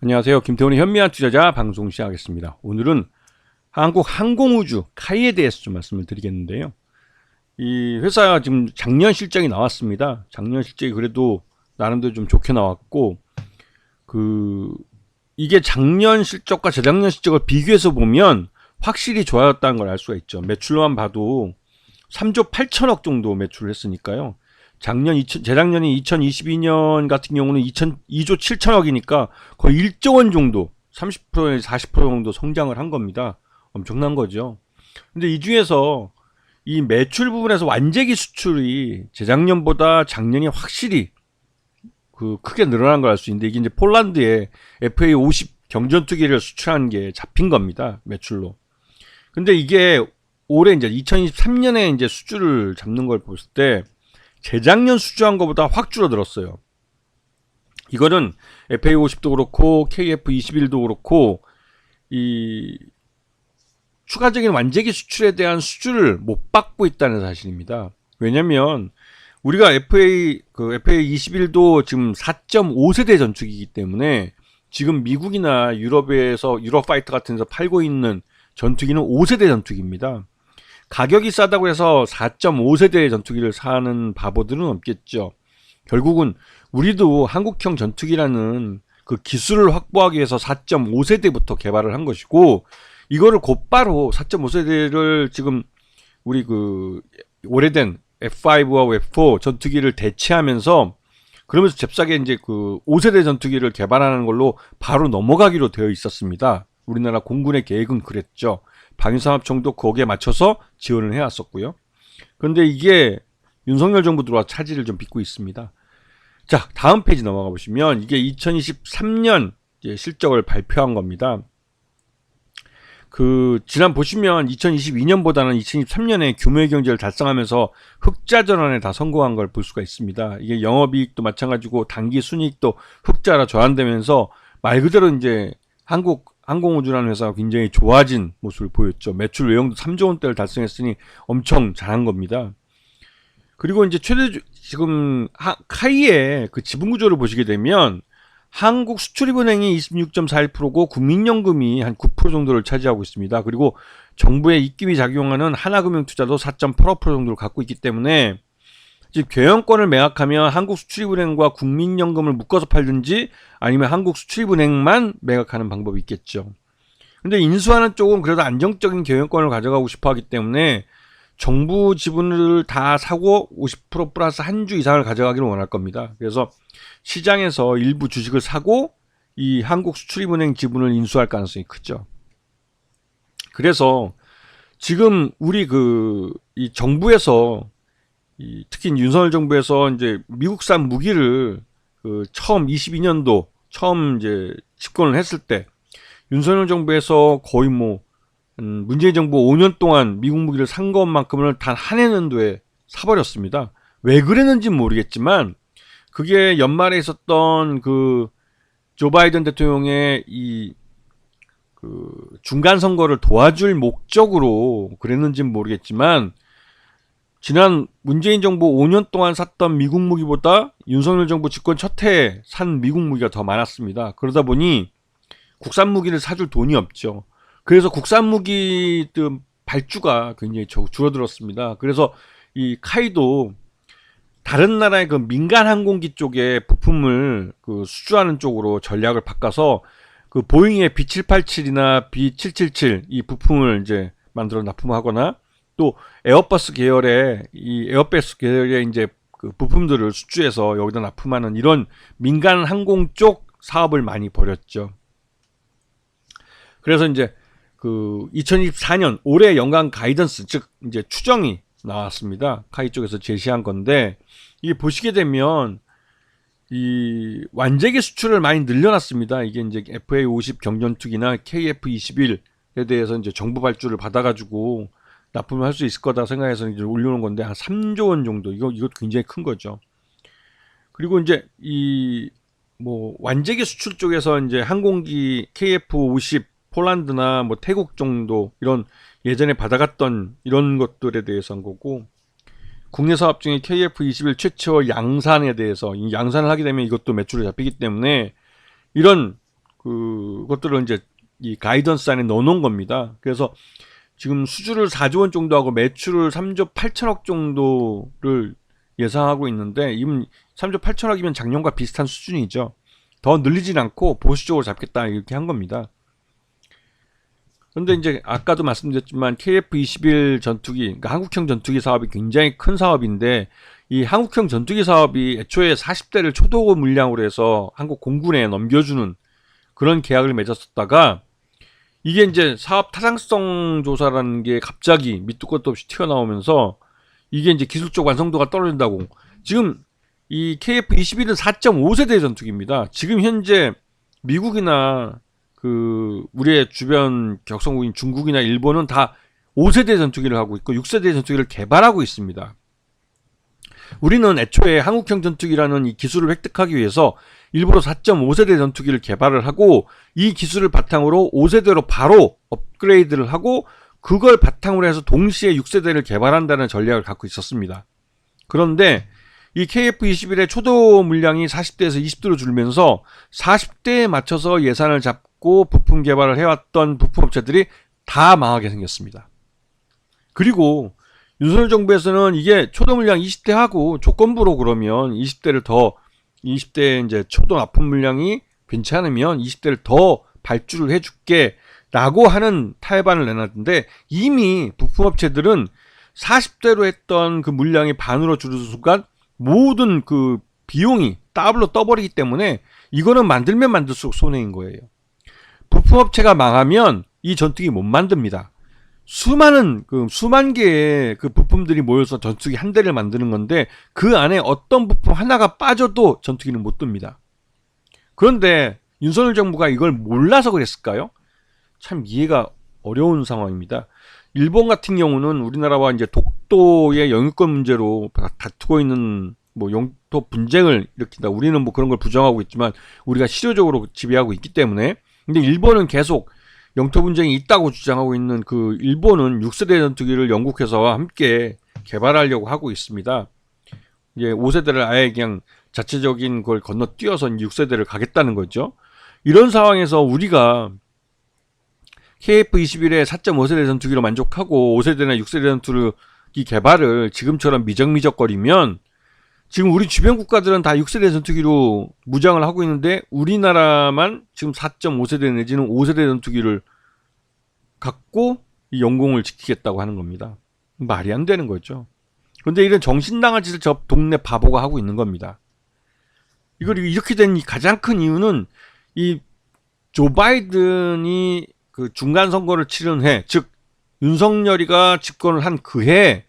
안녕하세요. 김태훈의 현미한 투자자 방송 시작하겠습니다. 오늘은 한국 항공우주 카이에 대해서 좀 말씀을 드리겠는데요. 이 회사 지금 작년 실적이 나왔습니다. 작년 실적이 그래도 나름대로 좀 좋게 나왔고, 이게 작년 실적과 재작년 실적을 비교해서 보면 확실히 좋아졌다는 걸 알 수가 있죠. 매출로만 봐도 3조 8천억 정도 매출을 했으니까요. 재작년이 2022년 같은 경우는 2조 7천억이니까 거의 1조 원 정도, 30%에서 40% 정도 성장을 한 겁니다. 엄청난 거죠. 근데 이 중에서 이 매출 부분에서 완제기 수출이 재작년보다 작년이 확실히 크게 늘어난 걸 알 수 있는데, 이게 이제 폴란드에 FA50 경전투기를 수출한 게 잡힌 겁니다. 매출로. 근데 이게 올해 이제 2023년에 이제 수주를 잡는 걸 봤을 때 재작년 수주한 것보다 확 줄어들었어요. 이거는 FA50도 그렇고 KF21도 그렇고 이 추가적인 완제기 수출에 대한 수주를 못 받고 있다는 사실입니다. 왜냐면 우리가 FA21도 지금 4.5세대 전투기이기 때문에 지금 미국이나 유럽에서 유럽파이터 같은 데서 팔고 있는 전투기는 5세대 전투기입니다. 가격이 싸다고 해서 4.5세대 전투기를 사는 바보들은 없겠죠. 결국은 우리도 한국형 전투기라는 그 기술을 확보하기 위해서 4.5세대부터 개발을 한 것이고, 이거를 곧바로 4.5세대를 지금 우리 오래된 F5와 F4 전투기를 대체하면서 그러면서 잽싸게 이제 5세대 전투기를 개발하는 걸로 바로 넘어가기로 되어 있었습니다. 우리나라 공군의 계획은 그랬죠. 방위산업청도 거기에 맞춰서 지원을 해왔었고요. 그런데 이게 윤석열 정부 들어와 차질을 좀 빚고 있습니다. 자, 다음 페이지 넘어가 보시면 이게 2023년 실적을 발표한 겁니다. 지난 보시면 2022년보다는 2023년에 규모의 경제를 달성하면서 흑자 전환에 다 성공한 걸 볼 수가 있습니다. 이게 영업이익도 마찬가지고 단기 순이익도 흑자로 전환되면서 말 그대로 이제 한국 항공우주라는 회사가 굉장히 좋아진 모습을 보였죠. 매출 외형도 3조 원대를 달성했으니 엄청 잘한 겁니다. 그리고 이제 지금 카이의 그 지분 구조를 보시게 되면 한국수출입은행이 26.41%고 국민연금이 한 9% 정도를 차지하고 있습니다. 그리고 정부의 입김이 작용하는 하나금융투자도 4.85% 정도를 갖고 있기 때문에 즉 경영권을 매각하면 한국수출입은행과 국민연금을 묶어서 팔든지 아니면 한국수출입은행만 매각하는 방법이 있겠죠. 근데 인수하는 쪽은 그래도 안정적인 경영권을 가져가고 싶어 하기 때문에 정부 지분을 다 사고 50% 플러스 한 주 이상을 가져가기를 원할 겁니다. 그래서 시장에서 일부 주식을 사고 이 한국수출입은행 지분을 인수할 가능성이 크죠. 그래서 지금 우리 이 정부에서 특히 윤석열 정부에서 이제 미국산 무기를 처음 22년도 처음 이제 집권을 했을 때 윤석열 정부에서 거의 문재인 정부 5년 동안 미국 무기를 산 것만큼을 단 한 해년도에 사버렸습니다. 왜 그랬는지는 모르겠지만 그게 연말에 있었던 조 바이든 대통령의 중간 선거를 도와줄 목적으로 그랬는지는 모르겠지만 지난 문재인 정부 5년 동안 샀던 미국 무기보다 윤석열 정부 집권 첫 해에 산 미국 무기가 더 많았습니다. 그러다 보니 국산 무기를 사줄 돈이 없죠. 그래서 국산 무기 발주가 굉장히 줄어들었습니다. 그래서 이 카이도 다른 나라의 민간 항공기 쪽에 부품을 수주하는 쪽으로 전략을 바꿔서 보잉의 B787이나 B777 이 부품을 이제 만들어 납품하거나 또 에어버스 계열의 이제 부품들을 수주해서 여기다 납품하는 이런 민간 항공 쪽 사업을 많이 벌였죠. 그래서 이제 2024년 올해 연간 가이던스 즉 이제 추정이 나왔습니다. 카이 쪽에서 제시한 건데 이게 보시게 되면 이 완제기 수출을 많이 늘려놨습니다. 이게 이제 FA50 경전투기나 KF21에 대해서 이제 정부 발주를 받아가지고 납품을 할 수 있을 거다 생각해서 이제 올려놓은 건데 한 3조 원 정도 이것도 굉장히 큰 거죠. 그리고 이제 완제기 수출 쪽에서 이제 항공기 KF50 폴란드나 태국 정도 이런 예전에 받아갔던 이런 것들에 대해서 한 거고, 국내 사업 중에 KF21 최초 양산에 대해서 이 양산을 하게 되면 이것도 매출이 잡히기 때문에 이런 그것들을 이제 이 가이던스 안에 넣어놓은 겁니다. 그래서 지금 수주를 4조 원 정도 하고 매출을 3조 8천억 정도를 예상하고 있는데, 이건 3조 8천억이면 작년과 비슷한 수준이죠. 더 늘리진 않고 보수적으로 잡겠다 이렇게 한 겁니다. 그런데 이제 아까도 말씀드렸지만 KF-21 전투기, 그러니까 한국형 전투기 사업이 굉장히 큰 사업인데, 이 한국형 전투기 사업이 애초에 40대를 초도 물량으로 해서 한국 공군에 넘겨주는 그런 계약을 맺었었다가, 이게 이제 사업 타당성 조사라는 게 갑자기 밑도 끝도 없이 튀어나오면서 이게 이제 기술적 완성도가 떨어진다고. 지금 이 KF-21은 4.5세대 전투기입니다. 지금 현재 미국이나 우리의 주변 격성국인 중국이나 일본은 다 5세대 전투기를 하고 있고 6세대 전투기를 개발하고 있습니다. 우리는 애초에 한국형 전투기라는 이 기술을 획득하기 위해서 일부러 4.5세대 전투기를 개발을 하고, 이 기술을 바탕으로 5세대로 바로 업그레이드를 하고 그걸 바탕으로 해서 동시에 6세대를 개발한다는 전략을 갖고 있었습니다. 그런데 이 KF-21의 초도 물량이 40대에서 20대로 줄면서 40대에 맞춰서 예산을 잡고 부품 개발을 해왔던 부품업체들이 다 망하게 생겼습니다. 그리고 윤석열 정부에서는 이게 초도 물량 20대 하고 조건부로 그러면 20대 이제 초도 납품 물량이 괜찮으면 20대를 더 발주를 해줄게 라고 하는 타협안을 내놨는데, 이미 부품업체들은 40대로 했던 그 물량이 반으로 줄어든 순간 모든 그 비용이 더블로 떠버리기 때문에 이거는 만들면 만들수록 손해인 거예요. 부품업체가 망하면 이 전투기 못 만듭니다. 수만 개의 그 부품들이 모여서 전투기 한 대를 만드는 건데, 그 안에 어떤 부품 하나가 빠져도 전투기는 못 듭니다. 그런데 윤석열 정부가 이걸 몰라서 그랬을까요? 참 이해가 어려운 상황입니다. 일본 같은 경우는 우리나라와 이제 독도의 영유권 문제로 다투고 있는 뭐 영토 분쟁을 일으킨다. 우리는 뭐 그런 걸 부정하고 있지만 우리가 실효적으로 지배하고 있기 때문에. 근데 일본은 계속 영토 분쟁이 있다고 주장하고 있는 그 일본은 6세대 전투기를 영국에서와 함께 개발하려고 하고 있습니다. 이제 5세대를 아예 그냥 자체적인 걸 건너뛰어서 6세대를 가겠다는 거죠. 이런 상황에서 우리가 KF-21의 4.5세대 전투기로 만족하고 5세대나 6세대 전투기 개발을 지금처럼 미적미적거리면, 지금 우리 주변 국가들은 다 6세대 전투기로 무장을 하고 있는데 우리나라만 지금 4.5세대 내지는 5세대 전투기를 갖고 이 영공을 지키겠다고 하는 겁니다. 말이 안 되는 거죠. 그런데 이런 정신나간 짓을 저 동네 바보가 하고 있는 겁니다. 이걸 이렇게 된 가장 큰 이유는 이 조 바이든이 그 중간 선거를 치른 해, 즉 윤석열이가 집권을 한 그 해,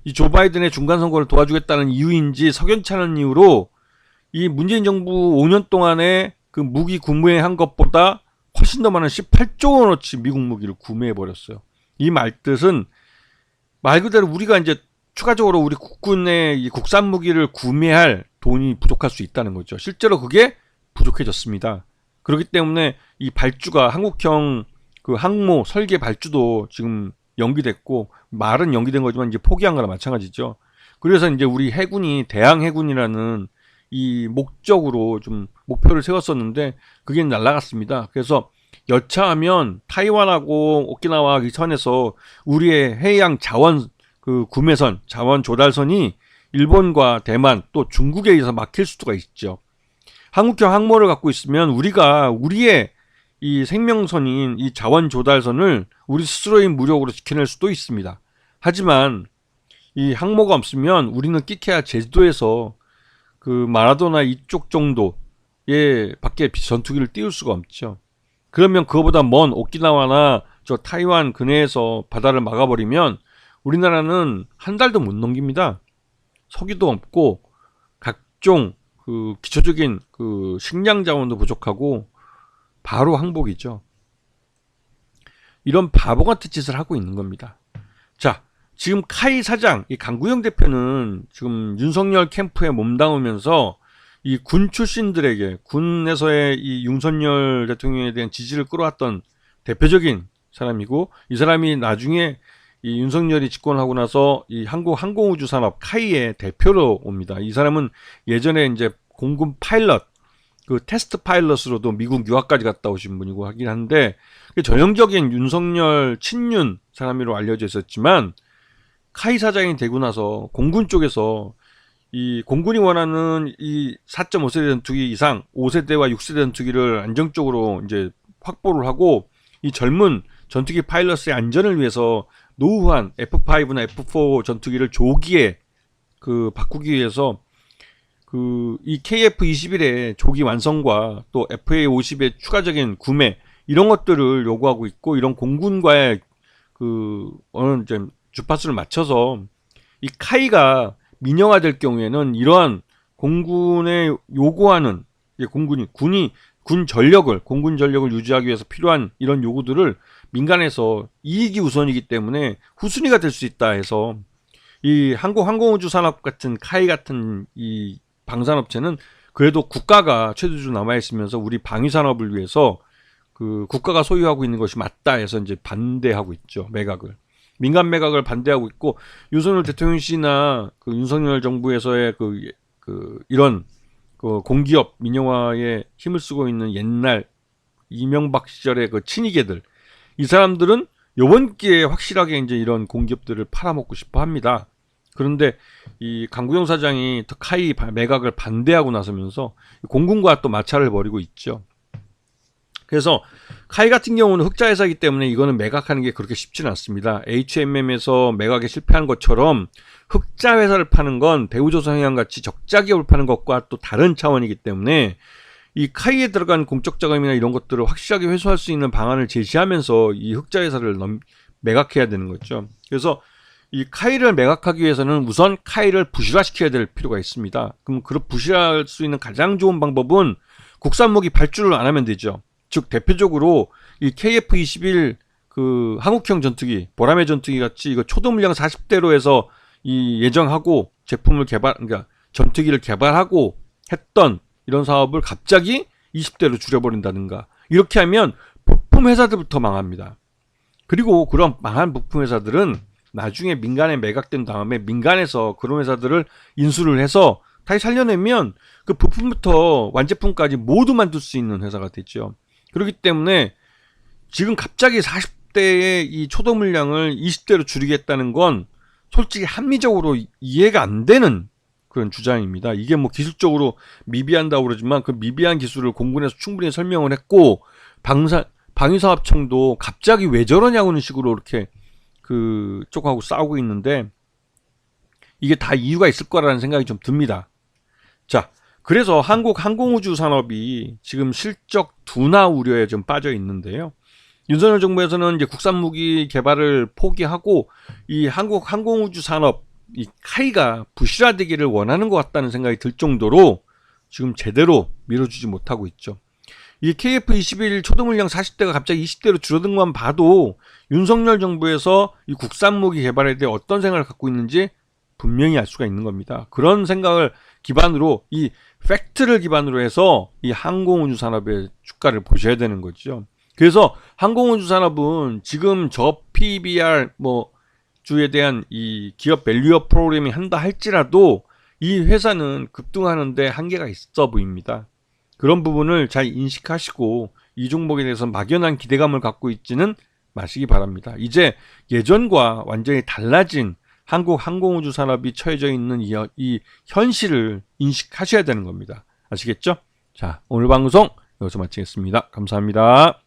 이 조 바이든의 중간 선거를 도와주겠다는 이유인지 석연치 않은 이유로 이 문재인 정부 5년 동안에 그 무기 구매한 것보다 훨씬 더 많은 18조 원어치 미국 무기를 구매해 버렸어요. 이 말뜻은 말 그대로 우리가 이제 추가적으로 우리 국군의 이 국산 무기를 구매할 돈이 부족할 수 있다는 거죠. 실제로 그게 부족해졌습니다. 그렇기 때문에 이 발주가 한국형 그 항모 설계 발주도 지금 연기됐고, 말은 연기된 거지만 이제 포기한 거나 마찬가지죠. 그래서 이제 우리 해군이 대항 해군이라는 이 목적으로 좀 목표를 세웠었는데 그게 날아갔습니다. 그래서 여차하면 타이완하고 오키나와 이 선에서 우리의 해양 자원 그 구매선, 자원 조달선이 일본과 대만 또 중국에 의해서 막힐 수가 있죠. 한국형 항모를 갖고 있으면 우리가 우리의 이 생명선인 이 자원 조달선을 우리 스스로의 무력으로 지켜낼 수도 있습니다. 하지만 이 항모가 없으면 우리는 끼케야 제주도에서 그 마라도나 이쪽 정도의 밖에 전투기를 띄울 수가 없죠. 그러면 그거보다 먼 오키나와나 저 타이완 근해에서 바다를 막아버리면 우리나라는 한 달도 못 넘깁니다. 석유도 없고 각종 그 기초적인 그 식량 자원도 부족하고 바로 항복이죠. 이런 바보 같은 짓을 하고 있는 겁니다. 자, 지금 카이 사장, 이 강구영 대표는 지금 윤석열 캠프에 몸담으면서 이 군 출신들에게, 군에서의 이 윤석열 대통령에 대한 지지를 끌어왔던 대표적인 사람이고, 이 사람이 나중에 이 윤석열이 집권하고 나서 이 한국 항공우주 산업 카이의 대표로 옵니다. 이 사람은 예전에 이제 공군 파일럿, 그 테스트 파일럿으로도 미국 유학까지 갔다 오신 분이고 하긴 한데 전형적인 윤석열 친윤 사람으로 알려져 있었지만 카이 사장이 되고 나서 공군 쪽에서 이 공군이 원하는 이 4.5세대 전투기 이상 5세대와 6세대 전투기를 안정적으로 이제 확보를 하고 이 젊은 전투기 파일럿의 안전을 위해서 노후한 F5나 F4 전투기를 조기에 그 바꾸기 위해서 그 이 KF-21의 조기 완성과 또 FA-50의 추가적인 구매 이런 것들을 요구하고 있고 이런 공군과의 그 어느 좀 주파수를 맞춰서 이 카이가 민영화될 경우에는 이러한 공군의 요구하는 군 전력을 공군 전력을 유지하기 위해서 필요한 이런 요구들을 민간에서 이익이 우선이기 때문에 후순위가 될 수 있다 해서 이 한국 항공우주 산업 같은 카이 같은 이 방산업체는 그래도 국가가 최대주 남아 있으면서 우리 방위 산업을 위해서 그 국가가 소유하고 있는 것이 맞다 해서 이제 반대하고 있죠. 매각을. 민간 매각을 반대하고 있고 윤석열 대통령씨나 그 윤석열 정부에서의 이런 그 공기업 민영화에 힘을 쓰고 있는 옛날 이명박 시절의 그 친이계들 이 사람들은 요번 기회에 확실하게 이제 이런 공기업들을 팔아먹고 싶어 합니다. 그런데 이 강구영 사장이 카이 매각을 반대하고 나서면서 공군과 또 마찰을 벌이고 있죠. 그래서 카이 같은 경우는 흑자 회사이기 때문에 이거는 매각하는 게 그렇게 쉽지는 않습니다. HMM에서 매각에 실패한 것처럼 흑자 회사를 파는 건 대우조선해양 같이 적자 기업을 파는 것과 또 다른 차원이기 때문에 이 카이에 들어간 공적 자금이나 이런 것들을 확실하게 회수할 수 있는 방안을 제시하면서 이 흑자 회사를 매각해야 되는 거죠. 그래서 이 카이를 매각하기 위해서는 우선 카이를 부실화시켜야 될 필요가 있습니다. 그럼 그 부실화할 수 있는 가장 좋은 방법은 국산 무기 발주를 안 하면 되죠. 즉 대표적으로 이 KF-21 그 한국형 전투기, 보라매 전투기 같이 이거 초도 물량 40대로 해서 이 예정하고 제품을 그러니까 전투기를 개발하고 했던 이런 사업을 갑자기 20대로 줄여버린다든가 이렇게 하면 부품 회사들부터 망합니다. 그리고 그런 망한 부품 회사들은 나중에 민간에 매각된 다음에 민간에서 그런 회사들을 인수를 해서 다시 살려내면 그 부품부터 완제품까지 모두 만들 수 있는 회사가 되죠. 그렇기 때문에 지금 갑자기 40대의 이 초도 물량을 20대로 줄이겠다는 건 솔직히 합리적으로 이해가 안 되는 그런 주장입니다. 이게 뭐 기술적으로 미비한다고 그러지만 그 미비한 기술을 공군에서 충분히 설명을 했고 방위사업청도 갑자기 왜 저러냐고는 식으로 이렇게 그 쪽하고 싸우고 있는데 이게 다 이유가 있을 거라는 생각이 좀 듭니다. 자, 그래서 한국 항공우주 산업이 지금 실적 둔화 우려에 좀 빠져 있는데요. 윤석열 정부에서는 이제 국산 무기 개발을 포기하고 이 한국 항공우주 산업 이 카이가 부실화되기를 원하는 것 같다는 생각이 들 정도로 지금 제대로 밀어주지 못하고 있죠. 이 KF-21 초도 물량 40대가 갑자기 20대로 줄어든 것만 봐도 윤석열 정부에서 이 국산 무기 개발에 대해 어떤 생각을 갖고 있는지 분명히 알 수가 있는 겁니다. 그런 생각을 기반으로 이 팩트를 기반으로 해서 이 항공우주 산업의 주가를 보셔야 되는 거죠. 그래서 항공우주 산업은 지금 저 PBR 주에 대한 이 기업 밸류업 프로그래밍 한다 할지라도 이 회사는 급등하는데 한계가 있어 보입니다. 그런 부분을 잘 인식하시고 이 종목에 대해서 막연한 기대감을 갖고 있지는 마시기 바랍니다. 이제 예전과 완전히 달라진 한국 항공우주 산업이 처해져 있는 이 현실을 인식하셔야 되는 겁니다. 아시겠죠? 자, 오늘 방송 여기서 마치겠습니다. 감사합니다.